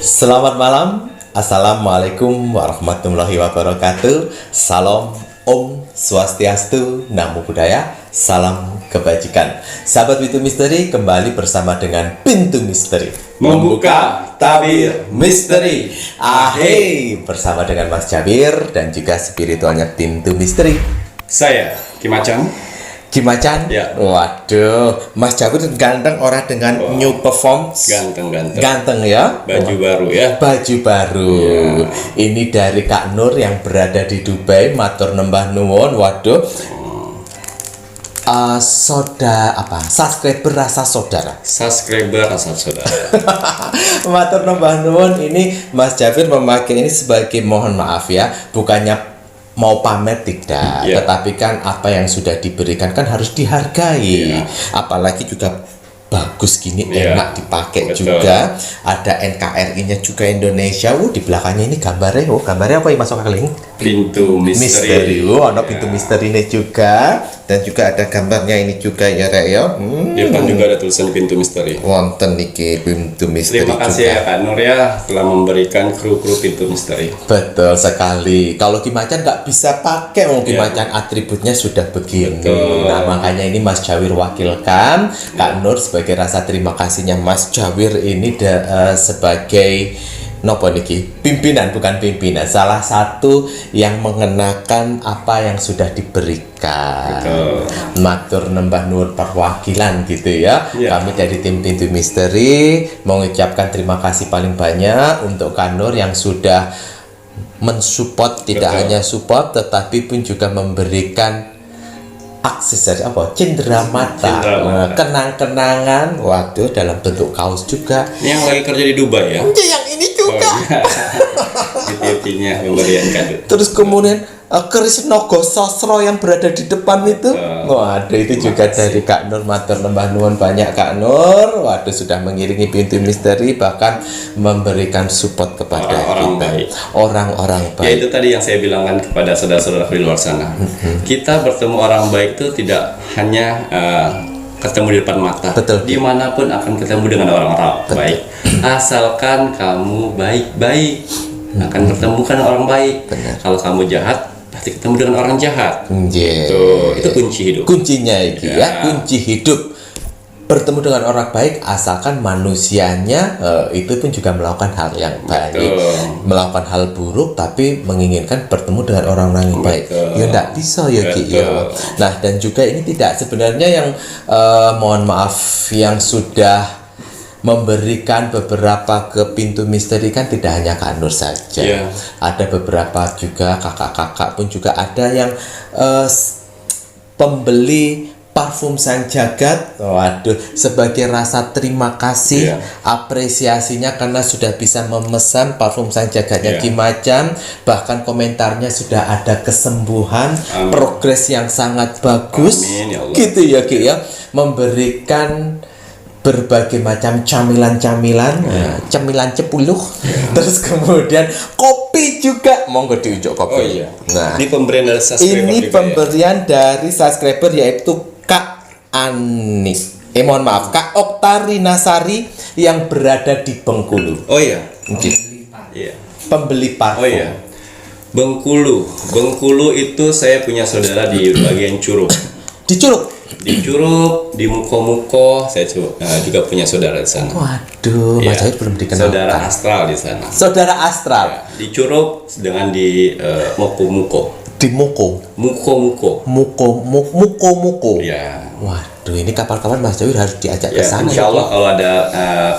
Selamat malam, Assalamualaikum warahmatullahi wabarakatuh. Salam Om Swastiastu, Namo Buddhaya, salam kebajikan. Sahabat Pintu Misteri, kembali bersama dengan Pintu Misteri Membuka tabir misteri. Bersama dengan Mas Jabir dan juga spiritualnya Pintu Misteri. Saya Kimacan. Kimacan? Ya. Waduh, Mas Jabir ganteng orang dengan new perform. Ganteng. Ganteng ya? Baju baru ya. Baju baru. Ini dari Kak Nur yang berada di Dubai. Matur nembah nuwun. Waduh. Subscriber rasa saudara. Subscriber asal saudara. Matur nembah nuwun. Ini Mas Jabir memakai ini sebagai mohon maaf ya, bukannya mau pamer tidak, tetapi kan apa yang sudah diberikan kan harus dihargai. Apalagi juga bagus gini, enak dipakai. Betul. Juga ada NKRI-nya juga Indonesia. Di belakangnya ini gambarnya apa yang masuk ke link? Pintu misteri. Ada pintu misteri ini juga, dan juga ada gambarnya ini juga ya Rek ya. Di depan juga ada tulisan pintu misteri. Wonten niki pintu misteri. Terima kasih ya Kak Nur ya telah memberikan kru-kru pintu misteri. Betul sekali. Kalau Kimacan nggak bisa pakai, Kimacan atributnya sudah begini. Betul. Nah makanya ini Mas Jawir wakilkan Kak Nur sebagai rasa terima kasihnya Mas Jawir ini sebagai nopo niki pimpinan, bukan pimpinan, salah satu yang mengenakan apa yang sudah diberikan. Betul. Matur nembah nuwun perwakilan gitu ya. Kami dari tim Pintu Misteri mengucapkan terima kasih paling banyak untuk Kak Nur yang sudah mensupport, tidak hanya support tetapi pun juga memberikan aksesori cendera mata, kenang-kenangan, waduh, dalam bentuk kaos juga. Ini yang lagi kerja di Dubai ya? Yang ini juga. Titinya pemberian kado. Terus kemudian keris Nogo Sosro yang berada di depan itu, waduh, itu juga dari Kak Nur. Matur nembah nuwun banyak Kak Nur. Waduh, sudah mengiringi Pintu Misteri, bahkan memberikan support kepada orang-orang baik. Ya itu tadi yang saya bilangkan kepada saudara-saudara di luar sana. Kita bertemu orang baik itu tidak hanya ketemu di depan mata. Betul. Dimanapun akan ketemu dengan orang-orang baik. Asalkan kamu baik-baik, akan bertemu kan orang baik. Benar. Kalau kamu jahat, pasti ketemu dengan orang jahat. Itu kunci hidup. Kuncinya itu ya, kunci hidup. Bertemu dengan orang baik asalkan manusianya itu pun juga melakukan hal yang baik. Melakukan hal buruk tapi menginginkan bertemu dengan orang-orang yang baik. Ya enggak bisa ya Ki ya. Nah, dan juga ini tidak sebenarnya yang mohon maaf yang sudah memberikan beberapa ke Pintu Misteri kan tidak hanya Kak Nur saja. Ada beberapa juga kakak-kakak pun juga ada yang pembeli parfum Sang Jagat. Waduh, sebagai rasa terima kasih, apresiasinya karena sudah bisa memesan parfum Sang Jagatnya Kimacan. Bahkan komentarnya sudah ada kesembuhan, progres yang sangat bagus. Amin, ya Allah. Gitu ya Ki ya, memberikan berbagai macam camilan-camilan, camilan cepuluh, terus kemudian kopi juga, monggo diunjuk kopi. Nah, ini pemberian dari subscriber. Ini pemberian dari subscriber yaitu Kak Ani. Mohon maaf, Kak Oktari Nasari yang berada di Bengkulu. Pembeli parfum. Bengkulu itu saya punya saudara di bagian Curug. Di Curug, di Muko, saya juga punya saudara di sana. Waduh, Mas Zahid belum dikenal. Saudara astral di sana. Saudara astral. Di Curug dengan di Muko. Di Muko. Ya. Waduh, ini kapan-kapan Mas Jawir harus diajak ke sana. Insya Allah kalau ada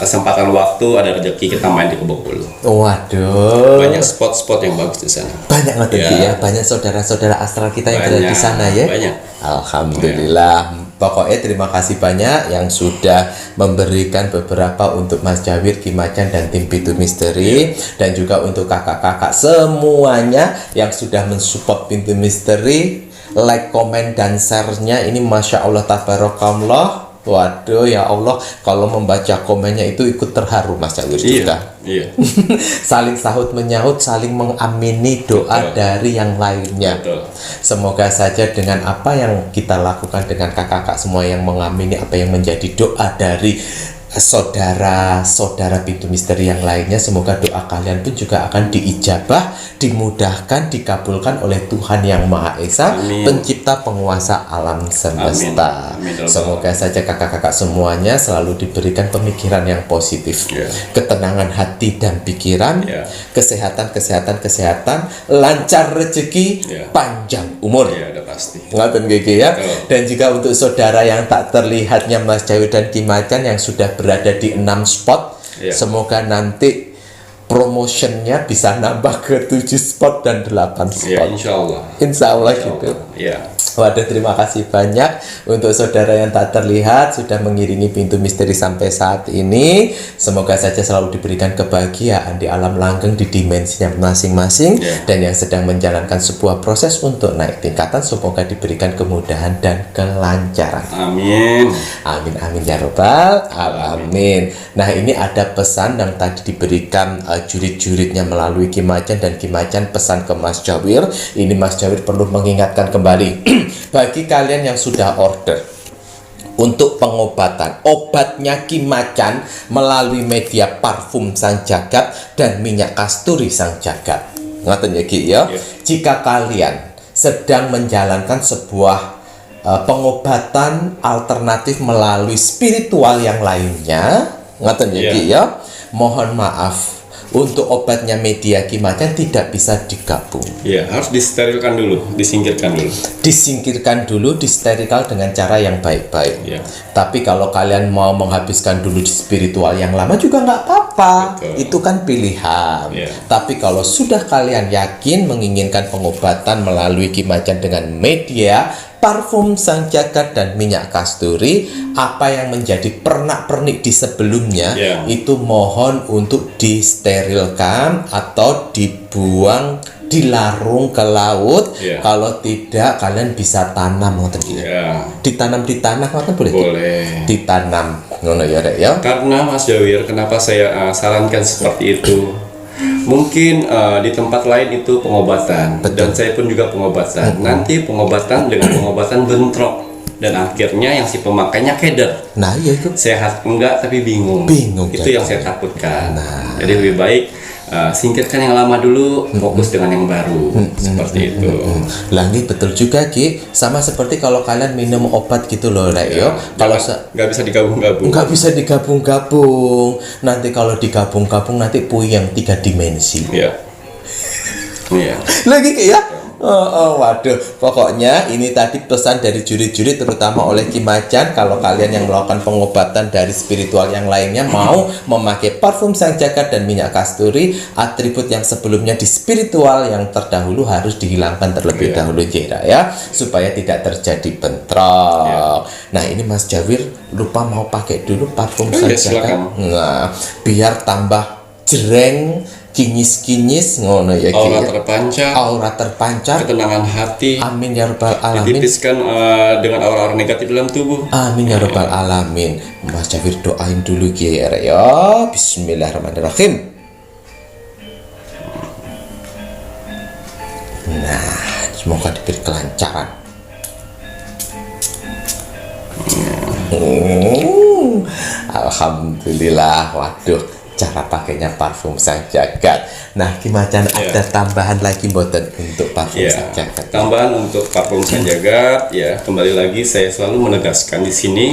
kesempatan waktu, ada rezeki, kita main di Bengkulu. Waduh. Banyak spot-spot yang bagus di sana. Banyak ya. Banyak saudara-saudara astral kita yang berada di sana ya. Banyak. Alhamdulillah. Pokoknya terima kasih banyak yang sudah memberikan beberapa untuk Mas Jawir, Kimacan dan tim Pintu Misteri, dan juga untuk kakak-kakak semuanya yang sudah mensupport Pintu Misteri. Like, komen, dan share-nya ini Masya Allah tabarakallah. Waduh, ya Allah, kalau membaca komennya itu ikut terharu Mas Jawir juga. Saling sahut menyahut, saling mengamini doa dari yang lainnya. Semoga saja dengan apa yang kita lakukan dengan kakak-kakak semua yang mengamini apa yang menjadi doa dari saudara-saudara pintu misteri yang lainnya, semoga doa kalian pun juga akan diijabah, dimudahkan, dikabulkan oleh Tuhan Yang Maha Esa, Amin. pencipta penguasa alam semesta. Amin. Amin. Semoga saja kakak-kakak semuanya selalu diberikan pemikiran yang positif, Ya. ketenangan hati dan pikiran, Ya. kesehatan, lancar rezeki, Ya. panjang umur. Ya, udah pasti. Ngaten GG ya. Betul. Dan juga untuk saudara yang tak terlihatnya Mas Jawir dan Ki Macan yang sudah berada di 6 spot, Ya. semoga nanti promotionnya bisa nambah ke 7 spot dan 8 Ya, spot. insya Allah. Insya Allah gitu. Ya. Waduh, terima kasih banyak untuk saudara yang tak terlihat sudah mengiringi pintu misteri sampai saat ini. Semoga saja selalu diberikan kebahagiaan di alam langgeng di dimensinya masing-masing, Ya. dan yang sedang menjalankan sebuah proses untuk naik tingkatan semoga diberikan kemudahan dan kelancaran. Amin. Amin amin ya robbal alamin. Nah, ini ada pesan yang tadi diberikan jurid-juridnya melalui Ki Macan, dan Ki Macan pesan ke Mas Jawir. Ini Mas Jawir perlu mengingatkan kembali bagi kalian yang sudah order untuk pengobatan, obatnya Ki Macan melalui media parfum Sang Jagat dan minyak kasturi Sang Jagat. Ngaten ya Ki ya. Ya. Jika kalian sedang menjalankan sebuah pengobatan alternatif melalui spiritual yang lainnya, ngaten ya Iya. Ki ya, mohon maaf untuk obatnya media Ki Macan tidak bisa digabung. Ya, harus disterilkan dulu, disingkirkan dulu. Disingkirkan dulu, disterilkan dengan cara yang baik-baik. Ya. Tapi kalau kalian mau menghabiskan dulu di spiritual yang lama juga nggak apa-apa. Betul. Itu kan pilihan. Ya. Tapi kalau sudah kalian yakin menginginkan pengobatan melalui Ki Macan dengan media parfum Sang Jagat dan minyak kasturi, apa yang menjadi pernak-pernik di sebelumnya, Ya. itu mohon untuk disterilkan atau dibuang, dilarung ke laut. Ya. Kalau tidak, kalian bisa tanam, ngoten iki. Ya, Ditanam di tanah, ngoten boleh? boleh. Ditanam, ngono ya Rek ya. Karena Mas Jawir, kenapa saya sarankan seperti itu? Mungkin di tempat lain itu pengobatan, Betul. dan saya pun juga pengobatan. Nanti pengobatan dengan pengobatan bentrok, dan akhirnya yang si pemakainya keder. Nah, iya itu. Sehat enggak tapi bingung. Bingung, Itu jadi. yang saya takutkan. Nah. Jadi lebih baik singkirkan yang lama dulu, fokus dengan yang baru. Seperti itu. Lah ini betul juga Ki, sama seperti kalau kalian minum obat gitu loh Rek ya. Kalau nggak bisa digabung-gabung. nggak bisa digabung-gabung. Nanti kalau digabung-gabung nanti puyeng 3 dimensi. Iya. Iya. Lagi Ki ya. Waduh, pokoknya ini tadi pesan dari juri-juri terutama oleh Ki Macan. Kalau kalian yang melakukan pengobatan dari spiritual yang lainnya mau memakai parfum Sang Jagat dan minyak kasturi, atribut yang sebelumnya di spiritual yang terdahulu harus dihilangkan terlebih Iya. dahulu Jera ya, supaya tidak terjadi bentrok. Nah, ini Mas Jawir lupa mau pakai dulu parfum Sang Iya, Jagat. silakan. Nah, biar tambah jreng, kinyis-kinyis ngono ya Ki. Aura terpancar. Ketenangan hati, Amin ya rabbal alamin. ditipiskan dengan aura-aura negatif dalam tubuh. Amin ya rabbal alamin. Mas Jawir doain dulu Ki ya. Bismillahirrahmanirrahim. Nah, semoga diberi kelancaran. Alhamdulillah. Waduh, cara pakainya parfum Sang Jagat. Nah, Ki Macan ada tambahan lagi mboten untuk parfum Ya, Sang Jagat? tambahan untuk parfum Sang Jagat, ya kembali lagi saya selalu menegaskan di sini,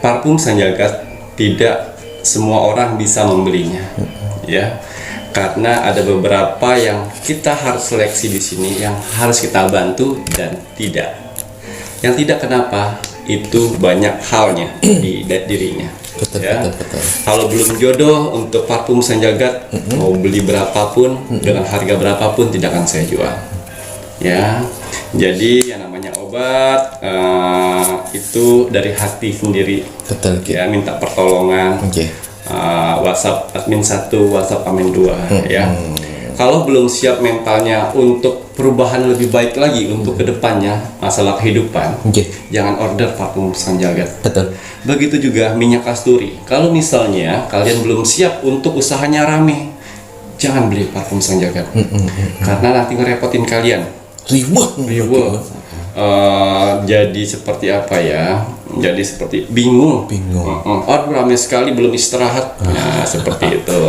parfum Sang Jagat tidak semua orang bisa membelinya, ya, karena ada beberapa yang kita harus seleksi di sini, yang harus kita bantu dan tidak. Yang tidak kenapa? Itu banyak halnya di dirinya. Betul, Ya. betul. Kalau belum jodoh untuk parfum Sang Jagat, mau beli berapapun dengan harga berapapun tidak akan saya jual. Ya, jadi yang namanya obat itu dari hati sendiri. Betul Ki. Ya, minta pertolongan. Oke. WhatsApp admin 1, WhatsApp admin 2, ya. Kalau belum siap mentalnya untuk perubahan lebih baik lagi untuk kedepannya masalah kehidupan, Oke. jangan order parfum Sang Jagat. Betul. Begitu juga minyak kasturi. Kalau misalnya kalian belum siap untuk usahanya rame, jangan beli parfum Sang Jagat. Karena nanti ngerepotin kalian. riwah. Jadi seperti apa ya? Jadi seperti bingung. Aduh ramai sekali belum istirahat. Nah seperti itu.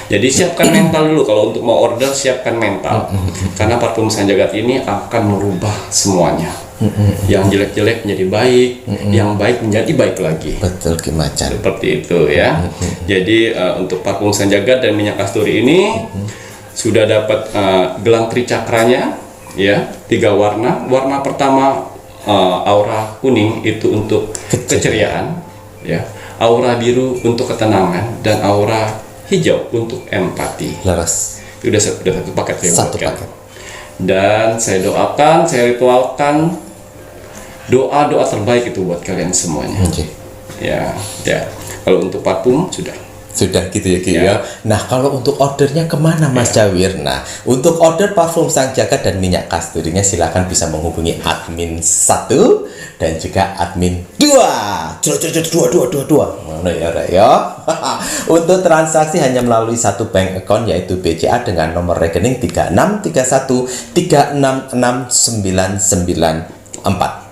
Jadi siapkan mental dulu kalau untuk mau order, siapkan mental. Karena parfum Sanjagat ini akan merubah semuanya. Yang jelek-jelek menjadi baik, yang baik menjadi baik lagi. Betul Ki Macan. Seperti itu ya. Jadi untuk parfum Sanjagat dan minyak kasturi ini sudah dapat gelang tricakranya ya, 3 warna. Warna pertama aura kuning itu untuk keceriaan ya. Aura biru untuk ketenangan dan aura hijau untuk empati. Laras. Udah satu paket saya Satu buatkan. paket. Dan saya doakan, saya ritualkan doa-doa terbaik itu buat kalian semuanya. Ya. Kalau untuk parfum sudah gitu ya Ki Ya. ya. Nah kalau untuk ordernya kemana Mas Jawir? Nah untuk order parfum Sanjagat dan minyak kasturinya silakan bisa menghubungi admin 1 dan juga admin 2. Dua. Mana ya Rek ya? Untuk transaksi hanya melalui satu bank account yaitu BCA dengan nomor rekening 3631366994.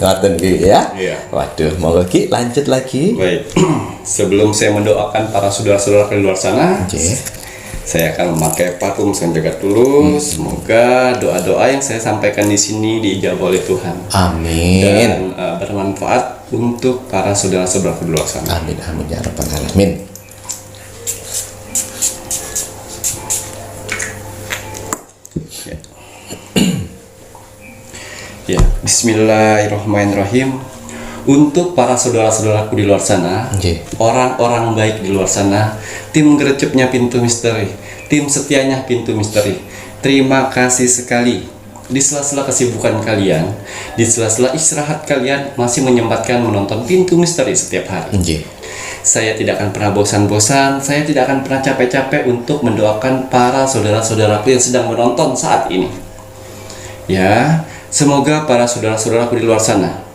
Ngaten Ki ya. Iya. Waduh, monggo Ki lanjut lagi. baik. Sebelum saya mendoakan para saudara-saudara di luar sana, saya akan memakai parfum Sanjagat dulu. Semoga doa-doa yang saya sampaikan di sini diijabah oleh Tuhan. Amin. Dan bermanfaat untuk para saudara-saudara di luar sana. Amin amin ya rabbal alamin. Ya, Bismillahirrahmanirrahim. Untuk para saudara-saudaraku di luar sana, orang-orang baik di luar sana, tim gerecepnya Pintu Misteri, tim setianya Pintu Misteri, terima kasih sekali. Di sela-sela kesibukan kalian, di sela-sela istirahat kalian masih menyempatkan menonton Pintu Misteri setiap hari. Saya tidak akan pernah bosan-bosan, saya tidak akan pernah capek-capek untuk mendoakan para saudara-saudaraku yang sedang menonton saat ini. Ya, semoga para saudara-saudaraku di luar sana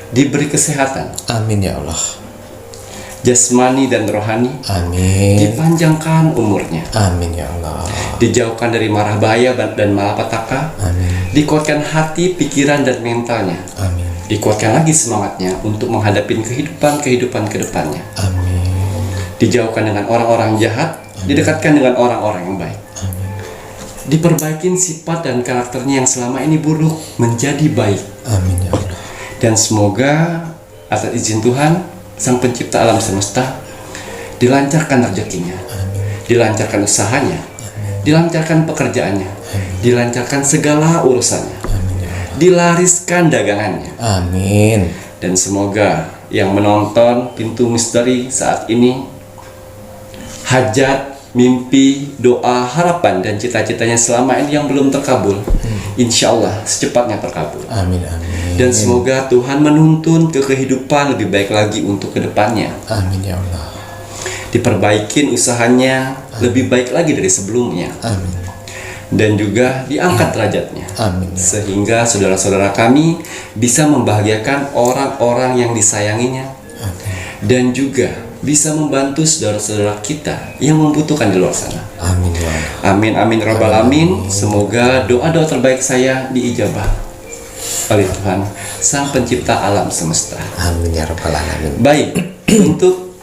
diberi kesehatan, Amin ya Allah. jasmani dan rohani, Amin. dipanjangkan umurnya, Amin ya Allah. dijauhkan dari marah bahaya dan malapetaka, Amin. dikuatkan hati, pikiran, dan mentalnya, Amin. dikuatkan lagi semangatnya untuk menghadapi kehidupan ke depannya, Amin. dijauhkan dengan orang-orang jahat, didekatkan dengan orang-orang yang baik, diperbaikin sifat dan karakternya yang selama ini buruk menjadi baik. Amin ya Allah. Dan semoga atas izin Tuhan Sang Pencipta alam semesta dilancarkan rezekinya, dilancarkan usahanya, dilancarkan pekerjaannya, dilancarkan segala urusannya, dilariskan dagangannya. Amin. Dan semoga yang menonton Pintu Misteri saat ini, hajat, mimpi, doa, harapan, dan cita-citanya selama ini yang belum terkabul, insya Allah secepatnya terkabul. Amin amin. Dan semoga Tuhan menuntun ke kehidupan lebih baik lagi untuk kedepannya. Amin ya Allah. Diperbaikin usahanya lebih baik lagi dari sebelumnya. Amin. Dan juga diangkat derajatnya. Amin ya. Sehingga saudara-saudara kami bisa membahagiakan orang-orang yang disayanginya. Dan juga bisa membantu saudara-saudara kita yang membutuhkan di luar sana. Amin ya Allah. Amin amin rabbal alamin. Semoga doa-doa terbaik saya diijabah oleh Tuhan Sang Pencipta alam semesta. Amin ya rabbal alamin. Baik, untuk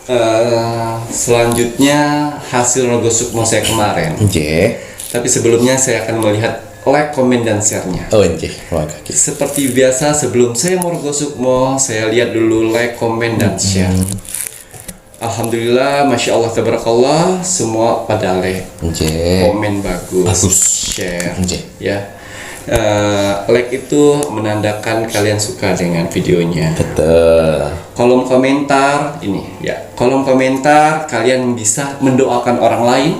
selanjutnya hasil Rogo Sukmo saya kemarin. Tapi sebelumnya saya akan melihat like, komen, dan share-nya. Oh nggih, Seperti biasa sebelum saya mau Rogo Sukmo, saya lihat dulu like, komen, dan share. Alhamdulillah, Masya Allah, Tabarakallah, semua pada like, komen bagus, share, ya. Like itu menandakan kalian suka dengan videonya. Betul. Kolom komentar ini, ya, kolom komentar kalian bisa mendoakan orang lain,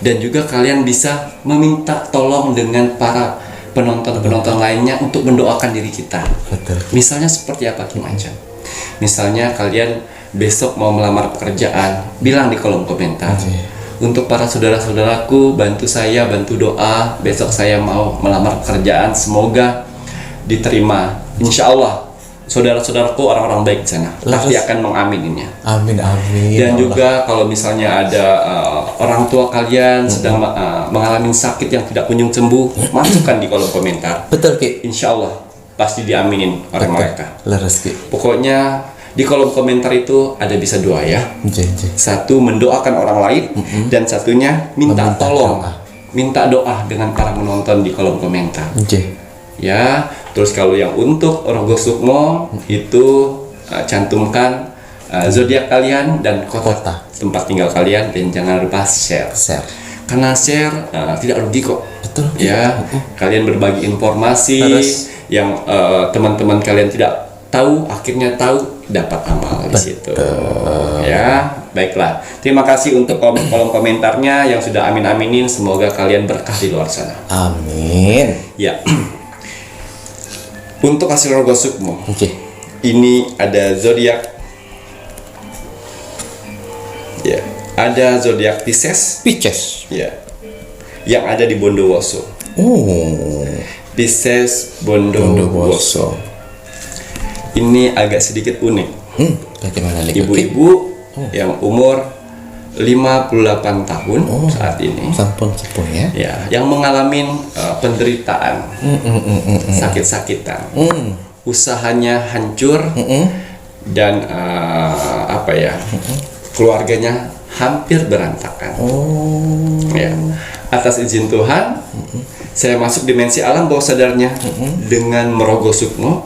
dan juga kalian bisa meminta tolong dengan para penonton-penonton lainnya untuk mendoakan diri kita. Betul. Misalnya seperti apa Ki Macan? Misalnya kalian besok mau melamar pekerjaan, bilang di kolom komentar. Untuk para saudara-saudaraku, bantu saya, bantu doa. Besok saya mau melamar pekerjaan, semoga diterima. Insya Allah saudara-saudaraku orang-orang baik di sana pasti akan mengamininya. Amin amin. Dan Ya Allah. juga kalau misalnya ada orang tua kalian sedang mengalami sakit yang tidak kunjung sembuh, masukkan di kolom komentar. Betul Ki. Insya Allah pasti diaminin oleh mereka. Leres Ki. Pokoknya di kolom komentar itu ada bisa dua ya. Janji. Satu mendoakan orang lain dan satunya minta Meminta tolong, doa. minta doa dengan para menonton di kolom komentar. Janji. Ya, terus kalau yang untuk Rogo Sukmo itu cantumkan zodiak kalian dan kota tempat tinggal kalian dan jangan lupa share. Share. Karena share tidak rugi kok. Betul. Ya, kalian berbagi informasi Terus. yang teman-teman kalian tidak tahu, akhirnya tahu, dapat amal di situ. Ya, baiklah. Terima kasih untuk kolom komentarnya yang sudah amin-aminin. Semoga kalian berkah di luar sana. Amin. Ya. Untuk hasil Rogo Sukmo, Oke. ini ada zodiak. Ya, ada zodiak Pisces. Pisces. Ya. Yang ada di Bondowoso. Oh. Pisces Bondowoso. Bondowoso. Ini agak sedikit unik. Bagaimana nih? Ki? Ibu-ibu yang umur 58 tahun saat ini. Sampun sepuh ya. Ya, yang mengalami penderitaan, sakit-sakitan, usahanya hancur, dan apa ya, keluarganya hampir berantakan. Ya, atas izin Tuhan, saya masuk dimensi alam bawah sadarnya dengan Merogo Sukmo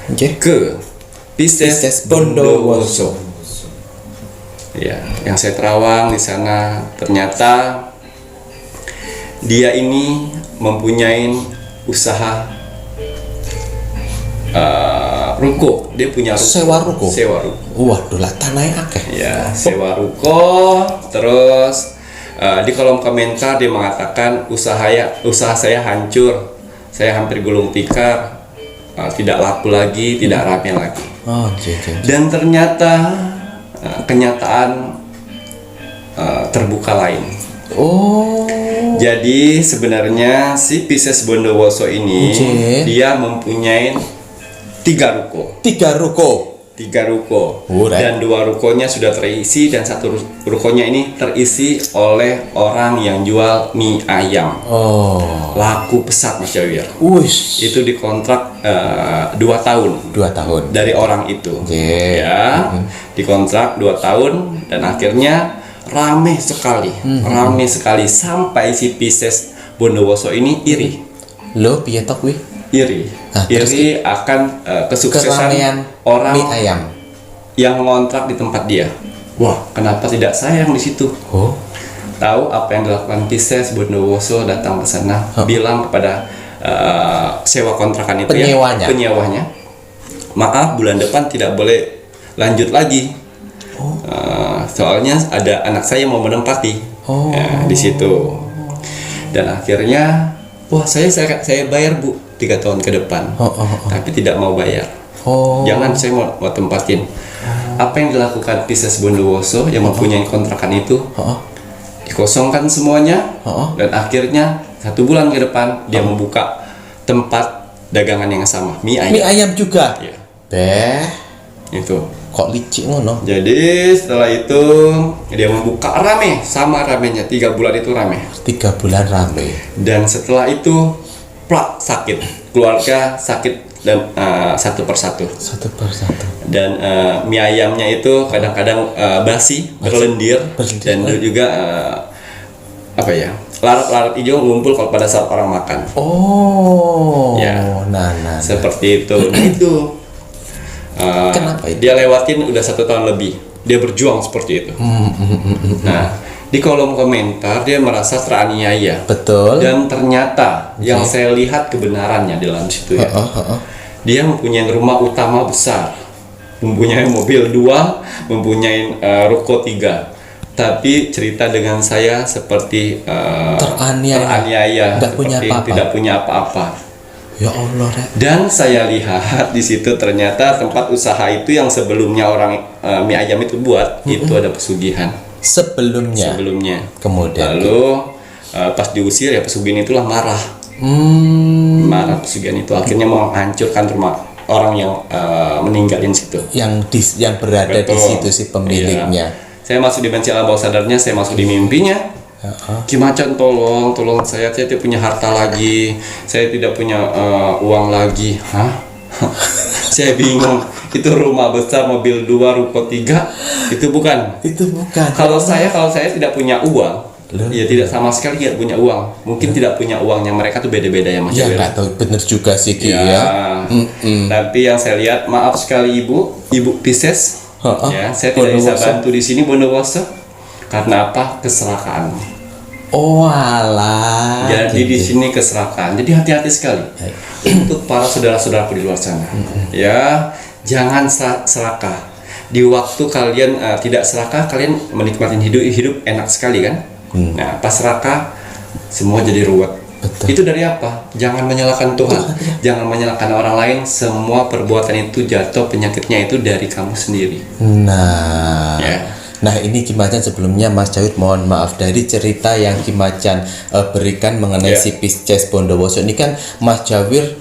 Oke. ke Pisces Bondowoso. Ya, yang saya terawang di sana ternyata dia ini mempunyai usaha ruko. Dia punya ruko. Sewa ruko. Sewa ruko. Waduh lah tanahnya akeh. Ya, sewa ruko. Terus di kolom komentar dia mengatakan usaha saya hancur. Saya hampir gulung tikar. Tidak laku lagi, tidak rame lagi. Oh, jadi. Dan ternyata kenyataan terbuka lain. Oh. Jadi sebenarnya si Pisces Bondowoso ini Oke. dia mempunyai 3 ruko. 3 ruko. 3 ruko. Right. Dan 2 rukonya sudah terisi dan 1 rukonya ini terisi oleh orang yang jual mie ayam. Oh. Laku pesat Mas Jawir. Wush. Itu dikontrak 2 tahun 2 tahun. dari orang itu. Oke. Ya, dikontrak 2 tahun dan akhirnya rame sekali sampai si Pisces Bondowoso ini iri Lo piye tok wi? iri akan kesuksesan Keramaian orang mie ayam. yang ngontrak di tempat dia. Wah, kenapa tidak sayang di situ? Oh. Tahu apa yang dilakukan Pisces Bondowoso? Datang ke sana, bilang kepada sewa kontrakan itu penyewanya, maaf bulan depan tidak boleh lanjut lagi. Soalnya ada anak saya mau menempati di situ. Dan akhirnya, wah saya bayar Bu 3 tahun ke depan, tapi tidak mau bayar. Jangan, saya mau tempatin. Apa yang dilakukan Pisces Bondowoso yang mempunyai kontrakan itu, dikosongkan semuanya, dan akhirnya 1 bulan ke depan dia membuka tempat dagangan yang sama, mie ayam. Mie ayam juga. Iya. Beh, Itu. kok licik ngono? Jadi setelah itu dia membuka rame, sama ramenya 3 bulan itu rame. 3 bulan rame. Dan setelah itu plak sakit, keluarga sakit dan satu persatu. Satu persatu. Dan mie ayamnya itu kadang-kadang basi, berlendir, dan juga apa ya, lalat-lalat hijau ngumpul kalau pada saat orang makan. Oh. Ya. Nah. Seperti itu. Nah, itu. Kenapa itu? Dia lewatin udah 1 tahun lebih. Dia berjuang seperti itu. Nah, di kolom komentar dia merasa teraniaya. Betul. Dan ternyata yang saya lihat kebenarannya dalam situ ya. Dia mempunyai rumah utama besar, mempunyai mobil 2, mempunyai ruko 3. Tapi cerita dengan saya seperti teraniaya, Nggak punya seperti apa-apa. tidak punya apa-apa. Ya Allah, Rek. Dan saya lihat di situ ternyata tempat usaha itu yang sebelumnya orang mie ayam itu buat itu ada pesugihan Sebelumnya. Kemudian. Lalu pas diusir ya pesugihan itulah marah. Marah pesugihan itu akhirnya menghancurkan rumah orang yang meninggalin situ. Yang berada di Betul. situ si pemiliknya. Iya. Saya masuk dimensi alam bawah sadarnya, saya masuk di mimpinya. Ki Macan, tolong saya tidak punya harta lagi, saya tidak punya uang lagi. Hah? Saya bingung. Itu rumah besar, mobil 2, ruko 3, itu bukan. Itu bukan. Kalau saya tidak punya uang, ya tidak sama sekali tidak punya uang. Mungkin tidak punya uang, yang mereka tuh beda-beda ya Mas Ya Jawir. nggak tahu, bener juga sih Ki Ya. ya. Tapi yang saya lihat, maaf sekali Ibu Pisces, ya, saya tidak bisa Bondowoso. bantu di sini Bondowoso. Karena apa? Keserakahan. Oh alah. Jadi di gitu. sini keserakahan. Jadi hati-hati sekali untuk para saudara-saudaraku di luar sana. Ya, jangan serakah. Di waktu kalian tidak serakah, kalian menikmati hidup enak sekali kan? Nah, pas serakah, semua jadi ruwet. Betul. Itu dari apa? Jangan menyalahkan Tuhan, jangan menyalahkan orang lain. Semua perbuatan itu jatuh, penyakitnya itu dari kamu sendiri. Nah. Ya. Nah ini Ki Macan, sebelumnya Mas Jawid mohon maaf dari cerita yang Ki Macan berikan mengenai Ya. si Pisces Bondowoso ini kan Mas Jawir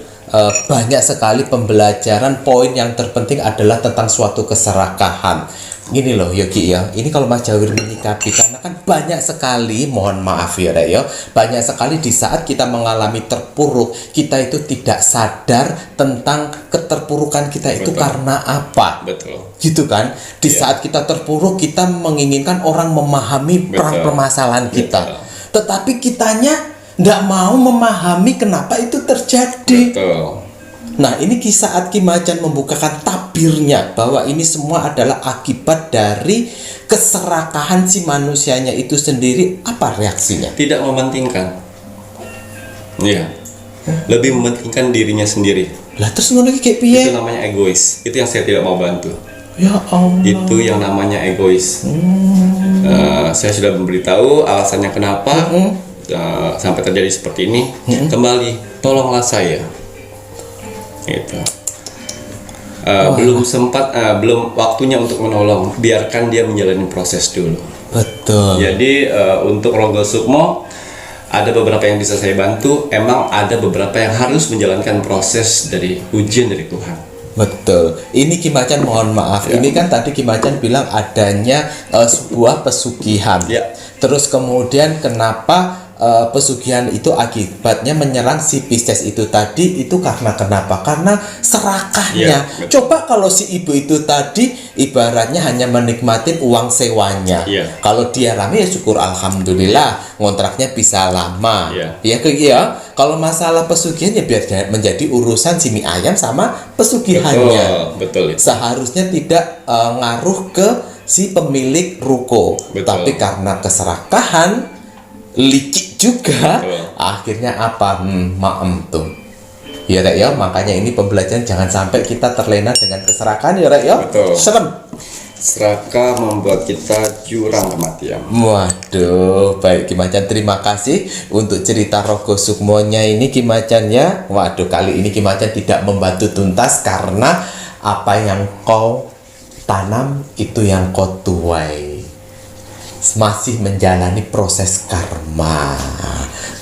banyak sekali pembelajaran. Poin yang terpenting adalah tentang suatu keserakahan. Gini loh Yogi ya, ini kalau Mas Jawir menyikapi, karena kan banyak sekali, mohon maaf ya Rek ya, banyak sekali di saat kita mengalami terpuruk, kita itu tidak sadar tentang keterpurukan kita itu Betul. karena apa. Betul. Gitu kan, di saat kita terpuruk kita menginginkan orang memahami permasalahan kita, tetapi kitanya nggak mau memahami kenapa itu terjadi. Betul. Nah ini saat Ki Macan membukakan tabirnya bahwa ini semua adalah akibat dari keserakahan si manusianya itu sendiri, apa reaksinya? Tidak mementingkan. Iya. Lebih mementingkan dirinya sendiri. Lah terus ngono iki kayak piye? Itu namanya egois. Itu yang saya tidak mau bantu. Ya Allah. Itu yang namanya egois. Saya sudah memberitahu alasannya kenapa sampai terjadi seperti ini. Kembali, tolonglah saya. Gitu. Belum sempat, belum waktunya untuk menolong. Biarkan dia menjalani proses dulu. Betul. Jadi untuk Rogo Sukmo ada beberapa yang bisa saya bantu. Emang ada beberapa yang harus menjalankan proses dari ujian dari Tuhan. Betul. Ini Ki Macan mohon maaf. Ya. Ini kan tadi Ki Macan bilang adanya sebuah pesugihan. Ya. Terus kemudian kenapa pesugihan itu akibatnya menyerang si Pisces itu tadi, itu karena kenapa? Karena serakahnya. Ya, betul. Coba kalau si ibu itu tadi ibaratnya hanya menikmatin uang sewanya. Ya. Kalau dia rame ya syukur alhamdulillah, ngontraknya bisa lama. Ya. Ya. Kalau masalah pesugihan ya biar menjadi urusan si mie ayam sama pesugihannya. Betul itu. Seharusnya tidak ngaruh ke si pemilik ruko. Betul. Tapi karena keserakahan, licik juga, Betul. akhirnya apa? Maem tuh. Ya Rek ya, makanya ini pembelajaran, jangan sampai kita terlena dengan keserakahan ya Rek ya. Betul. Serem. Serakah membuat kita jurang kematian. Waduh, baik Ki Macan, terima kasih untuk cerita Rogo Sukmonya ini Ki Macan ya. Waduh, kali ini Ki Macan tidak membantu tuntas karena apa yang kau tanam itu yang kau tuai. Masih menjalani proses karma.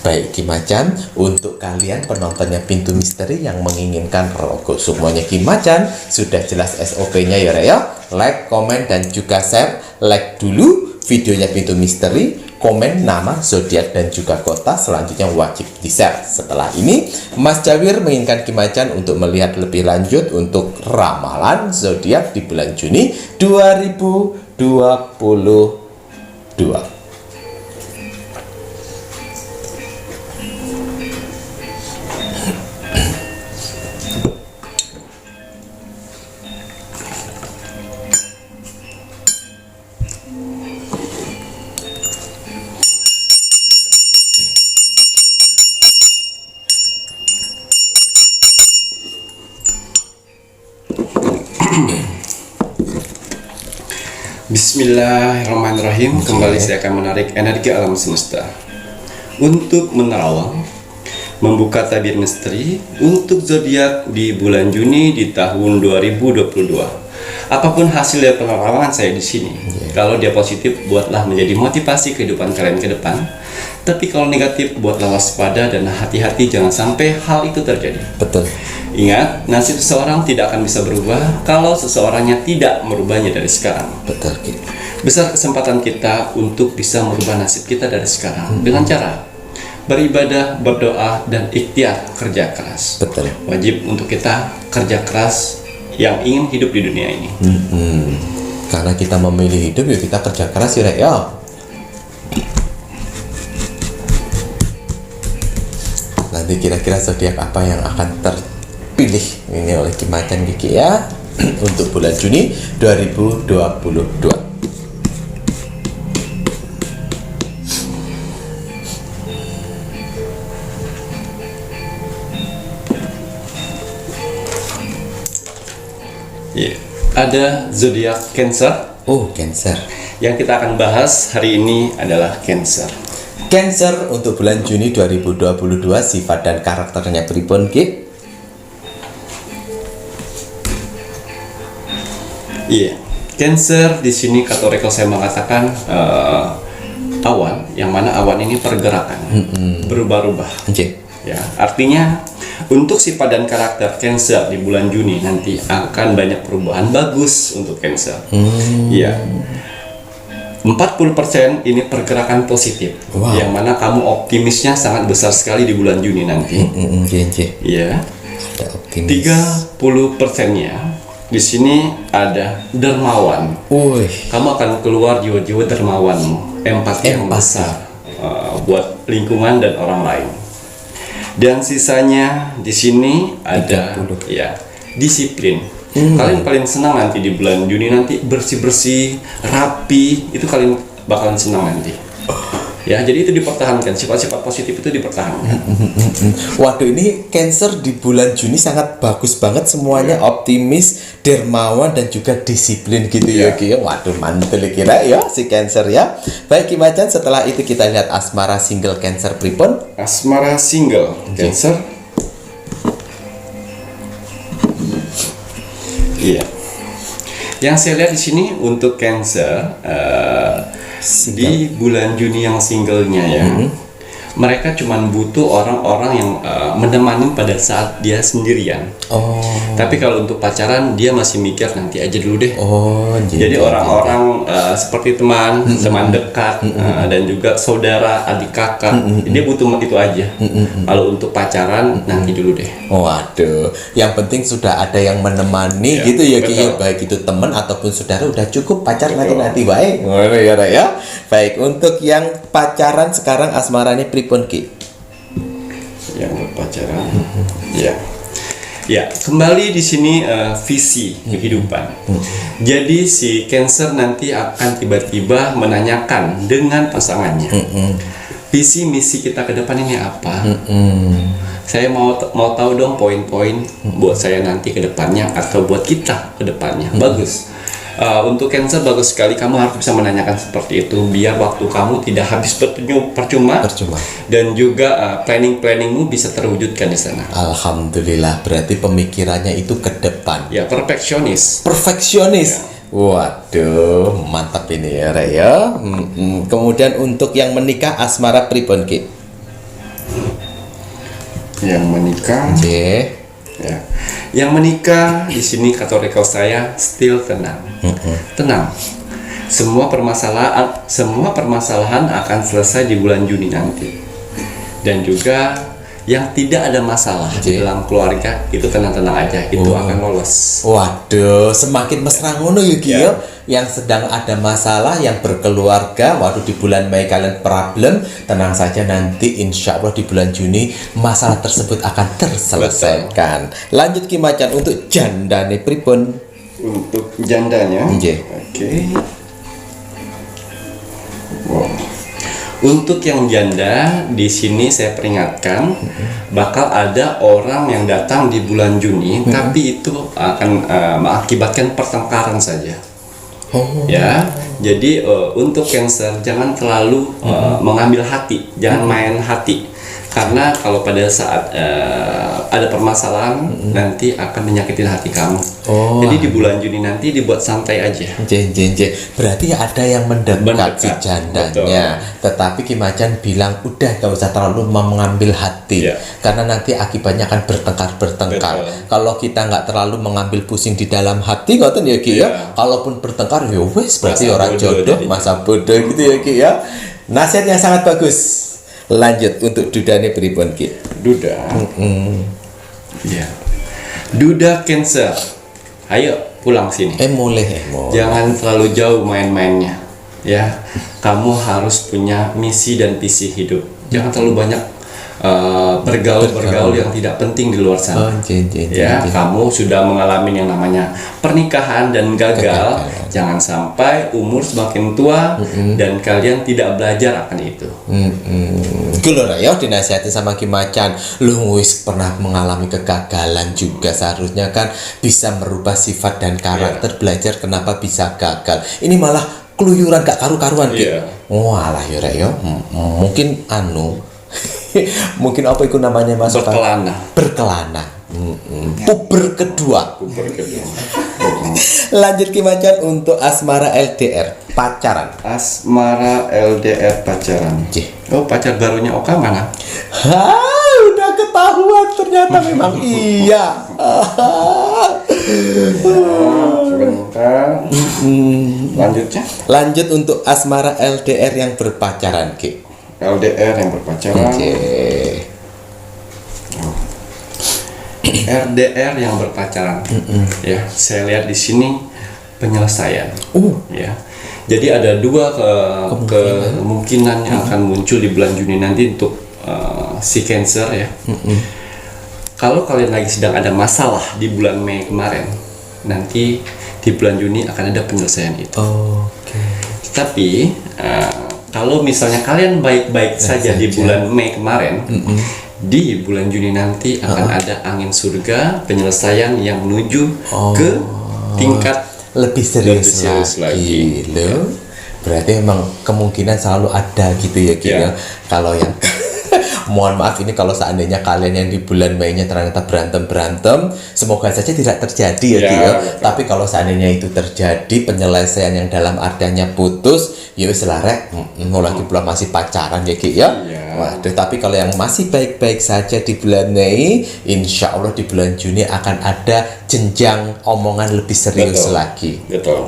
Baik Ki Macan, untuk kalian penontonnya Pintu Misteri yang menginginkan Rogo Sukmonya Ki Macan, sudah jelas SOP-nya ya Rek ya. Like, komen, dan juga share. Like dulu videonya Pintu Misteri, komen nama, zodiak, dan juga kota, selanjutnya wajib di-share. Setelah ini, Mas Jawir menginginkan Ki Macan untuk melihat lebih lanjut untuk ramalan zodiak di bulan Juni 2022. Bismillahirrahmanirrahim. Kembali saya akan menarik energi alam semesta untuk menerawang, membuka tabir misteri untuk zodiak di bulan Juni di tahun 2022. Apapun hasil dari penerawangan saya di sini, kalau dia positif, buatlah menjadi motivasi kehidupan kalian ke depan. Tapi kalau negatif, buatlah waspada dan hati-hati, jangan sampai hal itu terjadi. Betul. Ingat, nasib seseorang tidak akan bisa berubah kalau seseorangnya tidak merubahnya dari sekarang. Betul, Ki. Besar kesempatan kita untuk bisa merubah nasib kita dari sekarang dengan cara beribadah, berdoa, dan ikhtiar kerja keras. Betul. Wajib untuk kita kerja keras yang ingin hidup di dunia ini. Karena kita memilih hidup, ya kita kerja keras ya, Rek, ya. Nanti kira-kira zodiak apa yang akan terpilih ini oleh Ki Macan Kiki ya untuk bulan Juni 2022. Ya, ada zodiak Cancer. Oh, Cancer. Yang kita akan bahas hari ini adalah Cancer. Cancer untuk bulan Juni 2022, sifat dan karakternya pripun, Ki? Iya, Cancer di sini kata oracle saya mengatakan awan, yang mana awan ini pergerakan, berubah-ubah. Oke. Ya, artinya untuk sifat dan karakter Cancer di bulan Juni nanti akan banyak perubahan bagus untuk Cancer. Iya. 40% ini pergerakan positif. Wow. Yang mana kamu optimisnya sangat besar sekali di bulan Juni nanti. Iya. Ada optimis. 30%-nya di sini ada dermawan. Wih. Kamu akan keluar jiwa-jiwa dermawanmu, empati yang besar buat lingkungan dan orang lain. Dan sisanya di sini ada 30. ya disiplin. Kalian paling senang nanti di bulan Juni nanti bersih-bersih, rapi, itu kalian bakalan senang nanti. Ya, jadi itu dipertahankan, sifat-sifat positif itu dipertahankan. Waduh, ini Cancer di bulan Juni sangat bagus banget semuanya, optimis, dermawan dan juga disiplin gitu ya, Ki. Waduh, mantul kira ya si Cancer ya. Baik, Ki Macan, setelah itu kita lihat asmara single Cancer pripun? Asmara single Cancer. Iya. Yang saya lihat di sini untuk Cancer di bulan Juni yang singlenya ya, mereka cuman butuh orang-orang yang menemani pada saat dia sendirian. Oh. Tapi kalau untuk pacaran dia masih mikir nanti aja dulu deh. Oh, Jadi orang-orang seperti teman dekat dan juga saudara, adik kakak, dia butuh itu aja. Kalau untuk pacaran nanti dulu deh. Waduh, yang penting sudah ada yang menemani Ya, gitu ya, Ki. betul. Baik itu teman ataupun saudara, udah cukup pacar Betul. nanti baik. Ya. Baik, untuk yang pacaran sekarang asmaranya pripun, Ki? Yang berpacaran, ya. Ya, kembali di sini visi kehidupan. Jadi si Cancer nanti akan tiba-tiba menanyakan dengan pasangannya, visi misi kita ke depan ini apa? Saya mau tahu dong poin-poin buat saya nanti ke depannya atau buat kita ke depannya. Bagus. Untuk Cancer bagus sekali, kamu harus bisa menanyakan seperti itu biar waktu kamu tidak habis percuma. Dan juga planningmu bisa terwujudkan di sana. Alhamdulillah, berarti pemikirannya itu ke depan. Ya, perfeksionis. Perfeksionis. Waduh, mantap ini ya, Rek ya. Kemudian untuk yang menikah asmara pripun, Ki? Yang menikah, ya. Yang menikah di sini kata oracle saya still tenang. Tenang. Semua permasalahan akan selesai di bulan Juni nanti. Dan juga yang tidak ada masalah di dalam keluarga itu tenang-tenang aja, itu akan lolos. Waduh, semakin mesra ngono ya, Ki ya. Yang sedang ada masalah, yang berkeluarga, waduh di bulan Mei kalian problem, tenang saja nanti insya Allah di bulan Juni masalah tersebut akan terselesaikan. Lanjut, Ki Macan, untuk jandane pripun? Untuk jandanya, oke. Wow. Untuk yang janda di sini saya peringatkan bakal ada orang yang datang di bulan Juni, tapi itu akan mengakibatkan pertengkaran saja. Ya, jadi untuk Cancer jangan terlalu mengambil hati, jangan main hati. Karena kalau pada saat ada permasalahan nanti akan menyakitin hati kamu. Oh. Jadi di bulan Juni nanti dibuat santai aja. Berarti ada yang mendekati Mendekat, jandanya, tetapi Ki Macan bilang udah gak usah terlalu mengambil hati, Iya. karena nanti akibatnya akan bertengkar. Betul. Kalau kita nggak terlalu mengambil pusing di dalam hati, ngoten ya Ki ya. Iya. Kalaupun bertengkar, ya wes berarti Masa orang bodoh jodoh, jadinya. masa bodoh gitu ya Ki ya. Nasihatnya sangat bagus. Lanjut untuk dudane pripun Ki? Duda. Ya. Duda Cancer. Ayo pulang sini. Mulai. Jangan terlalu jauh main-mainnya. Ya. Kamu harus punya misi dan visi hidup. Jangan terlalu banyak bergaul yang tidak penting di luar sana. Ya, kamu sudah mengalami yang namanya pernikahan dan gagal. Jangan sampai umur semakin tua dan kalian tidak belajar akan itu. Itu loh ya, dinasihati sama Ki Macan. Lu wis pernah mengalami kegagalan juga, seharusnya kan bisa merubah sifat dan karakter. Belajar kenapa bisa gagal. Ini malah keluyuran gak karu-karuan Ki. Walah ya Rek ya. Mungkin mungkin apa itu namanya Mas? Berkelana. Puber kedua. Lanjut Ki Macan untuk asmara LDR pacaran. Asmara LDR pacaran. Oh, pacar barunya Oka mana? Udah ketahuan ternyata memang iya. Sebentar. Lanjutnya. Lanjut untuk asmara LDR yang berpacaran Ki. LDR yang berpacaran. RDR yang berpacaran. Ya, saya lihat di sini penyelesaian. Ya. Jadi ada dua kemungkinan yang akan muncul di bulan Juni nanti untuk si Cancer ya. Kalau kalian lagi sedang ada masalah di bulan Mei kemarin, nanti di bulan Juni akan ada penyelesaian itu. Tapi kalau misalnya kalian baik-baik saja di bulan Mei kemarin, di bulan Juni nanti akan ada angin surga, penyelesaian yang menuju ke tingkat lebih serius lagi. Loh. Berarti memang kemungkinan selalu ada gitu ya Ki ya. Kalau yang mohon maaf ini kalau seandainya kalian yang di bulan Mei-nya ternyata berantem, semoga saja tidak terjadi ya Ki ya. Tapi kalau seandainya itu terjadi, penyelesaian yang dalam artinya putus, ya wis lah Rek, lagi pula masih pacaran ya Ki ya. Waduh, tapi kalau yang masih baik-baik saja di bulan Mei, insya Allah di bulan Juni akan ada jenjang omongan lebih serius lagi.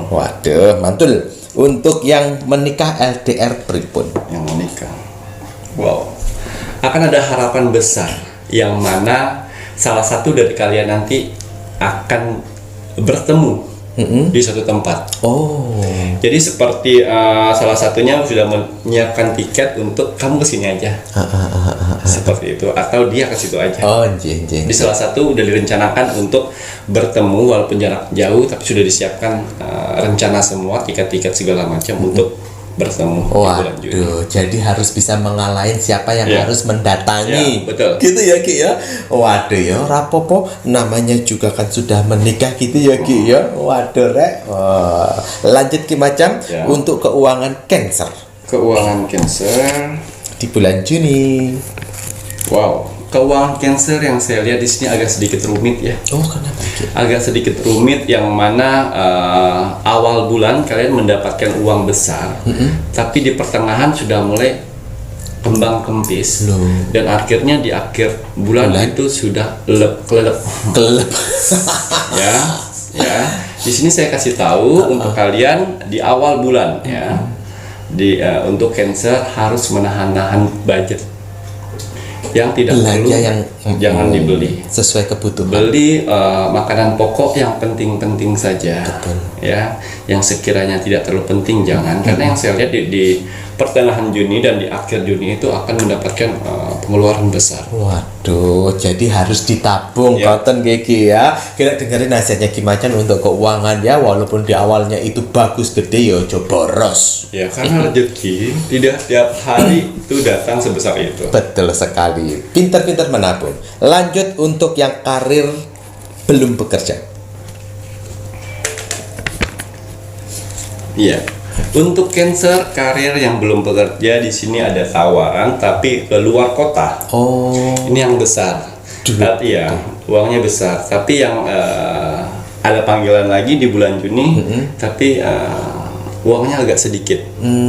Waduh, mantul. Untuk yang menikah LDR pripun? Yang menikah, wow, akan ada harapan besar yang mana salah satu dari kalian nanti akan bertemu di suatu tempat. Jadi seperti salah satunya sudah menyiapkan tiket untuk kamu kesini aja, seperti itu, atau dia ke situ aja. Di salah satu udah direncanakan untuk bertemu walaupun jarak jauh, tapi sudah disiapkan rencana semua, tiket-tiket segala macam untuk bertemu. Waduh, jadi harus bisa mengalahin siapa yang harus mendatangi. Betul. Gitu ya Ki ya. Waduh ya, rapopo namanya juga kan sudah menikah gitu ya Ki ya. Waduh Rek. Lanjut Ki Macan untuk keuangan Cancer. Keuangan Cancer di bulan Juni. Wow, keuangan Cancer yang saya lihat di sini agak sedikit rumit ya. Kenapa Ki? Agak sedikit rumit yang mana awal bulan kalian mendapatkan uang besar, tapi di pertengahan sudah mulai kembang kempis, dan akhirnya di akhir bulan itu sudah kelelep. ya. Di sini saya kasih tahu untuk kalian di awal bulan ya. Untuk Cancer harus menahan budget. Yang tidak belanja perlu, yang jangan dibeli sesuai kebutuhan. Beli makanan pokok yang penting-penting saja. Ya, yang sekiranya tidak terlalu penting jangan, karena yang saya lihat di pertengahan Juni dan di akhir Juni itu akan mendapatkan pengeluaran besar. Waduh, jadi harus ditabung konten Gigi ya. Kita dengerin nasihatnya Ki Macan untuk keuangan ya, walaupun di awalnya itu bagus gede ya coba boros. Ya, karena rezeki tidak tiap hari itu datang sebesar itu. Betul sekali. Pintar-pintar menabung. Lanjut untuk yang karir belum bekerja. Iya. Untuk Cancer karir yang belum bekerja, di sini ada tawaran tapi ke luar kota. Oh, Ini yang besar. Iya, uangnya besar. Tapi yang ada panggilan lagi di bulan Juni, tapi uangnya agak sedikit.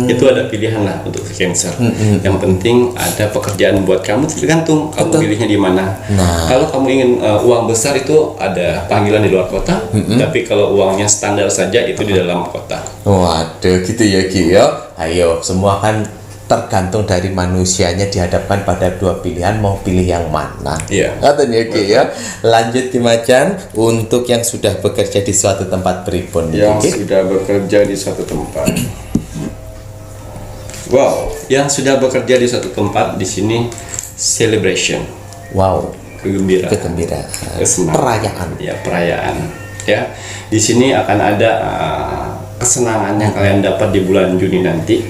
Itu ada pilihan lah untuk Cancer. Yang penting ada pekerjaan buat kamu, tergantung kamu pilihnya di mana. Kalau kamu ingin uang besar, itu ada panggilan di luar kota. Tapi kalau uangnya standar saja, itu di dalam kota. waduh, gitu ya Ki ya. Ayo, semua kan tergantung dari manusianya, dihadapkan pada dua pilihan, mau pilih yang mana. Iya. Katanya Ki ya. Lanjut Ki Macan, untuk yang sudah bekerja di suatu tempat pripun Yang Ki? sudah bekerja di suatu tempat. Wow, yang sudah bekerja di suatu tempat, di sini celebration, Wow, kegembiraan, kegembiraan, kesenangan. perayaan. Ya, perayaan. Ya, di sini akan ada kesenangan yang kalian dapat di bulan Juni nanti,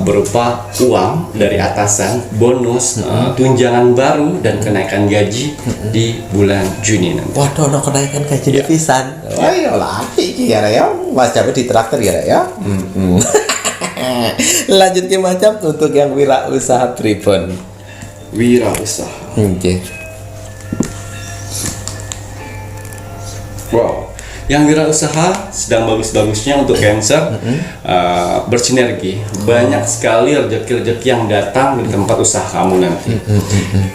berupa uang dari atasan, bonus, tunjangan baru, dan kenaikan gaji di bulan Juni nanti. Waduh, no kenaikan gaji Iya. pisan. Wah, ya lagi Ki ya. Mas Jabe ditraktir ya. Lanjut Ki Macan, untuk yang wirausaha pripun. Wirausaha. Oke. Wow, yang wirausaha sedang bagus-bagusnya untuk Cancer, bersinergi. Banyak sekali rezeki-rezeki yang datang di tempat usaha kamu nanti.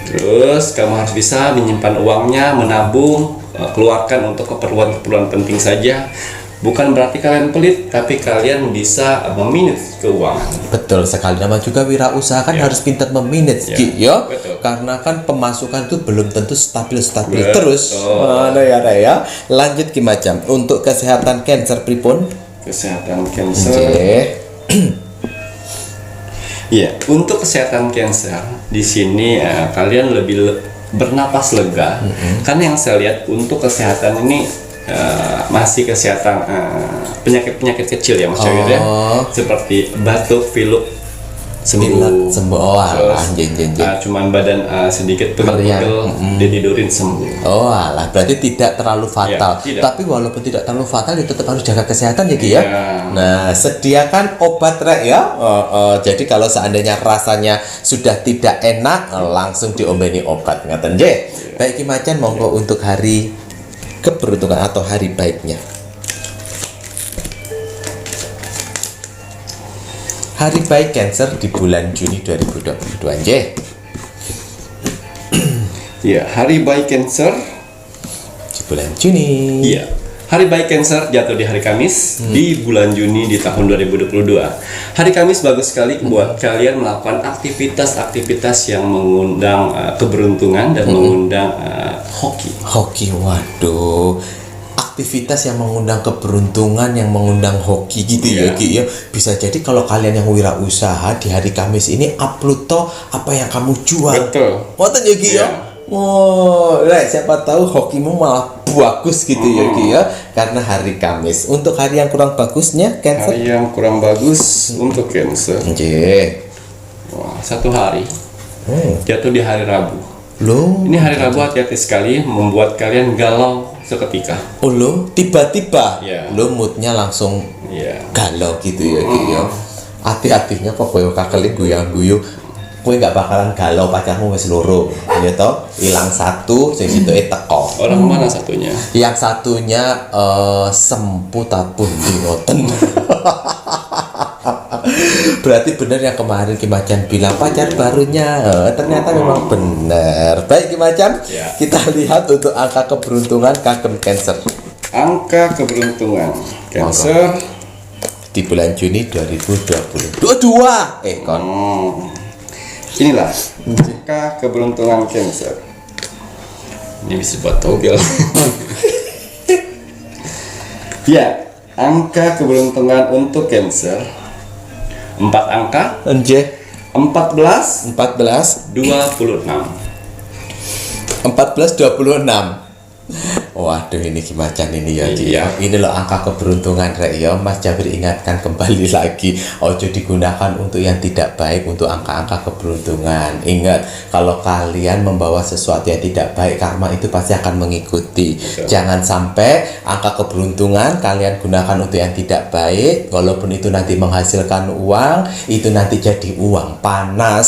Terus kamu harus bisa menyimpan uangnya, menabung, keluarkan untuk keperluan-keperluan penting saja. Bukan berarti kalian pelit, tapi kalian bisa memanage keuangan. Betul sekali, nama juga wirausaha kan harus pintar memanage Ya, Ki ya. betul. Karena kan pemasukan itu belum tentu stabil-stabil Betul. terus. Mana ya. Lanjut Ki Macan, untuk kesehatan Cancer pripun? Kesehatan Cancer. Oke. Iya, untuk kesehatan Cancer di sini kalian lebih bernapas lega, karena yang saya lihat untuk kesehatan ini masih kesehatan penyakit-penyakit kecil ya Mas Syawir ya, seperti batuk, pilek sembuh, Sembuh. Oh, alah, jen. cuman badan sedikit pegel-pegel, ditidurin sembuh. Oh alah, berarti tidak terlalu fatal. Ya, tidak. Tapi walaupun tidak terlalu fatal, ya tetap harus jaga kesehatan ya Ki ya. Ya. Nah, sediakan obat rek ya. Jadi kalau seandainya rasanya sudah tidak enak, langsung diombeni obat. Ngaten nggih. Baik Ki Macan, monggo untuk hari keberuntungan atau hari baiknya. Hari baik Cancer di bulan Juni 2022 nggih. Ya, hari baik Cancer. Di bulan Juni. Iya. Hari baik Cancer jatuh di hari Kamis di bulan Juni di tahun 2022. Hari Kamis bagus sekali buat kalian melakukan aktivitas-aktivitas yang mengundang keberuntungan dan mengundang hoki. Hoki, waduh. Aktivitas yang mengundang keberuntungan, yang mengundang hoki gitu ya Iya. Ki ya. Bisa jadi kalau kalian yang wirausaha di hari Kamis ini upload toh apa yang kamu jual. Betul. Ngoten ya Ki ya. Iya. Oh, siapa tahu hokimu malah bagus gitu ya Ki ya, karena hari Kamis. Untuk hari yang kurang bagusnya Cancer. Hari yang kurang bagus untuk Cancer. Nggih. Wah, satu hari jatuh di hari Rabu. Loh, Ini hari Rabu hati-hati sekali, membuat kalian galau seketika. oh lo tiba-tiba Iya. lo moodnya langsung Iya. galau gitu ya Ki ya. Hati-hatinya kok koyo kakeli guyang-guyu. Kowe gak bakalan galau, pacarmu wis loro. Ya toh, hilang satu sing sitoke teko. Orang mana satunya? Yang satunya sempu tabun di ngoten. Berarti benar yang kemarin Ki Macan bilang pacar barunya. Ternyata memang benar. Baik Ki Macan, Ya. kita lihat untuk angka keberuntungan kagem Cancer Angka keberuntungan Cancer. di bulan Juni 2022. Kon. Inilah angka keberuntungan Cancer. Ini bisa buat togel. Ya, angka keberuntungan untuk Cancer 4 angka, Nggih. 14, 14 26. 14 26. Waduh, ini Kimacan ini ya, Ci. Iya. Ini loh angka keberuntungan rek ya. Mas Jabir ingatkan kembali lagi, ojo digunakan untuk yang tidak baik, untuk angka-angka keberuntungan. Ingat, kalau kalian membawa sesuatu yang tidak baik, karma itu pasti akan mengikuti. Betul. Jangan sampai angka keberuntungan kalian gunakan untuk yang tidak baik, walaupun itu nanti menghasilkan uang, itu nanti jadi uang panas.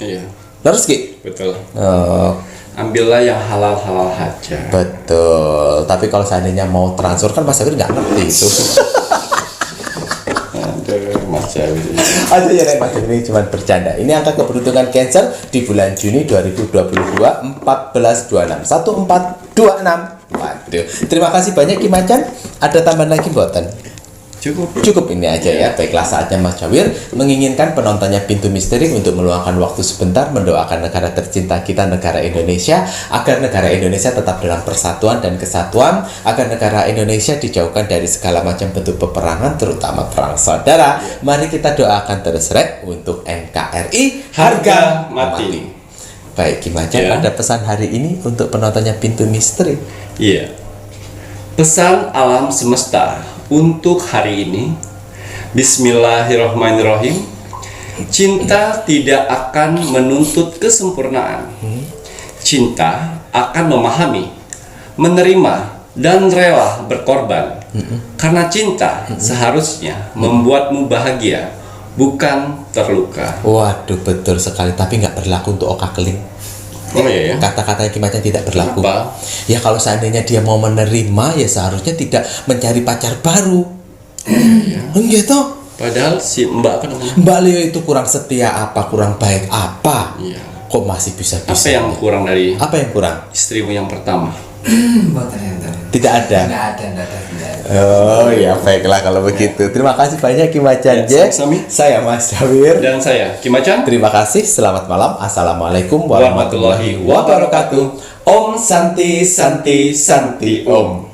Iya, Terus Ki? betul. Oh, Ambillah yang halal-halal aja. betul. Tapi kalau seandainya mau transfer kan Mas Jabir nggak ngerti itu. Aduh, Mas Jabir. Aduh ya Mas Jabir, ini cuma bercanda. Ini angka keberuntungan Cancer di bulan Juni 2022 1426 1426. Waduh. Terima kasih banyak Kimacan. Ada tambahan lagi buatan? Cukup ini aja ya. Baiklah, saatnya Mas Jawir menginginkan penontonnya Pintu Misteri untuk meluangkan waktu sebentar mendoakan negara tercinta kita, negara Indonesia, agar negara Indonesia tetap dalam persatuan dan kesatuan, agar negara Indonesia dijauhkan dari segala macam bentuk peperangan, terutama perang saudara. Mari kita doakan terus rek untuk NKRI harga mati. Baik Kimacan, Ya. ada pesan hari ini untuk penontonnya Pintu Misteri. Iya. Pesan alam semesta untuk hari ini. Bismillahirrahmanirrahim. Cinta tidak akan menuntut kesempurnaan. Cinta akan memahami, menerima, dan rela berkorban. Karena cinta seharusnya membuatmu bahagia, bukan terluka. Waduh, betul sekali, tapi nggak berlaku untuk Oka Keling. Oh iya ya. Kata-katanya Kimacan tidak berlaku. Kenapa? Ya kalau seandainya dia mau menerima, ya seharusnya tidak mencari pacar baru. Gitu. Padahal si Mbak apa namanya? Mbak Leo itu kurang setia apa, kurang baik apa? Iya. Kok masih bisa-bisa? Apa yang kurang dari Apa yang kurang? istrimu yang pertama? Tidak ada. Nggak ada. Oh ya, baiklah kalau begitu. Terima kasih banyak Kimacan. Ya, sama-sama. Saya Mas Jawir. Dan saya, Kimacan. Terima kasih. Selamat malam. Assalamualaikum warahmatullahi wabarakatuh. Om Santi Santi Santi Om.